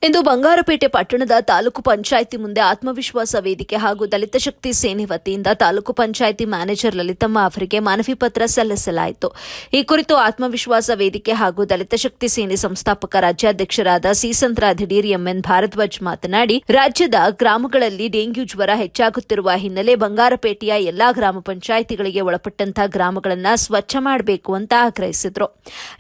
ಇಂದು ಬಂಗಾರಪೇಟೆ ಪಟ್ಟಣದ ತಾಲೂಕು ಪಂಚಾಯಿತಿ ಮುಂದೆ ಆತ್ಮವಿಶ್ವಾಸ ವೇದಿಕೆ ಹಾಗೂ ದಲಿತ ಶಕ್ತಿ ಸೇನೆ ವತಿಯಿಂದ ತಾಲೂಕು ಪಂಚಾಯಿತಿ ಮ್ಯಾನೇಜರ್ ಲಲಿತಮ್ಮ ಅವರಿಗೆ ಮನವಿ ಪತ್ರ ಸಲ್ಲಿಸಲಾಯಿತು. ಈ ಕುರಿತು ಆತ್ಮವಿಶ್ವಾಸ ವೇದಿಕೆ ಹಾಗೂ ದಲಿತ ಶಕ್ತಿ ಸೇನೆ ಸಂಸ್ಥಾಪಕ ರಾಜ್ಯಾಧ್ಯಕ್ಷರಾದ ಸೀಸಂತ್ರ ದಿಢೀರ್ ಎಂಎನ್ ಭಾರದ್ವಾಜ್ ಮಾತನಾಡಿ, ರಾಜ್ಯದ ಗ್ರಾಮಗಳಲ್ಲಿ ಡೆಂಗ್ಯೂ ಜ್ವರ ಹೆಚ್ಚಾಗುತ್ತಿರುವ ಹಿನ್ನೆಲೆ ಬಂಗಾರಪೇಟೆಯ ಎಲ್ಲಾ ಗ್ರಾಮ ಪಂಚಾಯಿತಿಗಳಿಗೆ ಒಳಪಟ್ಟಂತಹ ಗ್ರಾಮಗಳನ್ನು ಸ್ವಚ್ಛ ಮಾಡಬೇಕು ಅಂತ ಆಗ್ರಹಿಸಿದರು.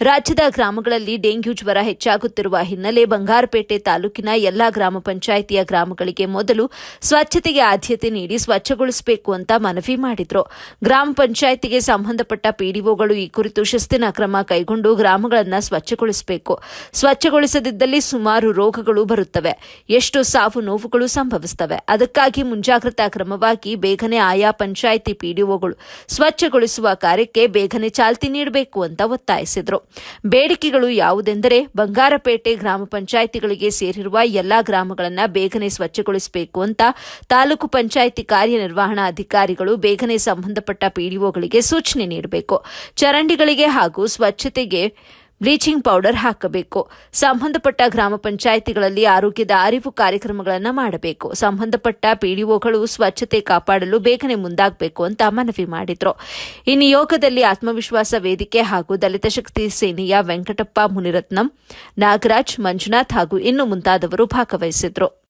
ರಾಜ್ಯದ ಗ್ರಾಮಗಳಲ್ಲಿ ಡೆಂಗ್ಯೂ ಜ್ವರ ಹೆಚ್ಚಾಗುತ್ತಿರುವ ಹಿನ್ನೆಲೆ ಬಂಗಾರಪೇಟೆ ತಾಲೂಕಿನ ಎಲ್ಲಾ ಗ್ರಾಮ ಪಂಚಾಯಿತಿಯ ಗ್ರಾಮಗಳಿಗೆ ಮೊದಲು ಸ್ವಚ್ಛತೆಗೆ ಆದ್ಯತೆ ನೀಡಿ ಸ್ವಚ್ಛಗೊಳಿಸಬೇಕು ಅಂತ ಮನವಿ ಮಾಡಿದರು. ಗ್ರಾಮ ಪಂಚಾಯಿತಿಗೆ ಸಂಬಂಧಪಟ್ಟ ಪಿಡಿಒಗಳು ಈ ಕುರಿತು ಶಿಸ್ತಿನ ಕ್ರಮ ಕೈಗೊಂಡು ಗ್ರಾಮಗಳನ್ನು ಸ್ವಚ್ಛಗೊಳಿಸಬೇಕು. ಸ್ವಚ್ಛಗೊಳಿಸದಿದ್ದಲ್ಲಿ ಸುಮಾರು ರೋಗಗಳು ಬರುತ್ತವೆ, ಎಷ್ಟು ಸಾವು ನೋವುಗಳು ಸಂಭವಿಸುತ್ತವೆ. ಅದಕ್ಕಾಗಿ ಮುಂಜಾಗ್ರತಾ ಕ್ರಮವಾಗಿ ಬೇಗನೆ ಆಯಾ ಪಂಚಾಯಿತಿ ಪಿಡಿಒಗಳು ಸ್ವಚ್ಛಗೊಳಿಸುವ ಕಾರ್ಯಕ್ಕೆ ಬೇಗನೆ ಚಾಲ್ತಿ ನೀಡಬೇಕು ಅಂತ ಒತ್ತಾಯಿಸಿದರು. ಬೇಡಿಕೆಗಳು ಯಾವುದೆಂದರೆ, ಬಂಗಾರಪೇಟೆ ಗ್ರಾಮ ಪಂಚಾಯಿತಿಗಳಿಗೆ ಸೇರಿರುವ ಎಲ್ಲಾ ಗ್ರಾಮಗಳನ್ನು ಬೇಗನೆ ಸ್ವಚ್ಛಗೊಳಿಸಬೇಕು ಅಂತ ತಾಲೂಕು ಪಂಚಾಯಿತಿ ಕಾರ್ಯನಿರ್ವಹಣಾಧಿಕಾರಿಗಳು ಬೇಗನೆ ಸಂಬಂಧಪಟ್ಟ ಪಿಡಿಒಗಳಿಗೆ ಸೂಚನೆ ನೀಡಬೇಕು. ಚರಂಡಿಗಳಿಗೆ ಹಾಗೂ ಸ್ವಚ್ಛತೆಗೆ ಬ್ಲೀಚಿಂಗ್ ಪೌಡರ್ ಹಾಕಬೇಕು. ಸಂಬಂಧಪಟ್ಟ ಗ್ರಾಮ ಪಂಚಾಯಿತಿಗಳಲ್ಲಿ ಆರೋಗ್ಯದ ಅರಿವು ಕಾರ್ಯಕ್ರಮಗಳನ್ನು ಮಾಡಬೇಕು. ಸಂಬಂಧಪಟ್ಟ ಪಿಡಿಒಗಳು ಸ್ವಚ್ಛತೆ ಕಾಪಾಡಲು ಬೇಗನೆ ಮುಂದಾಗಬೇಕು ಅಂತ ಮನವಿ ಮಾಡಿದರು. ಈ ನಿಯೋಗದಲ್ಲಿ ಆತ್ಮವಿಶ್ವಾಸ ವೇದಿಕೆ ಹಾಗೂ ದಲಿತ ಶಕ್ತಿ ಸೇನೆಯ ವೆಂಕಟಪ್ಪ ಮುನಿರತ್ನಂ, ನಾಗರಾಜ್, ಮಂಜುನಾಥ್ ಹಾಗೂ ಇನ್ನು ಮುಂತಾದವರು ಭಾಗವಹಿಸಿದ್ರು.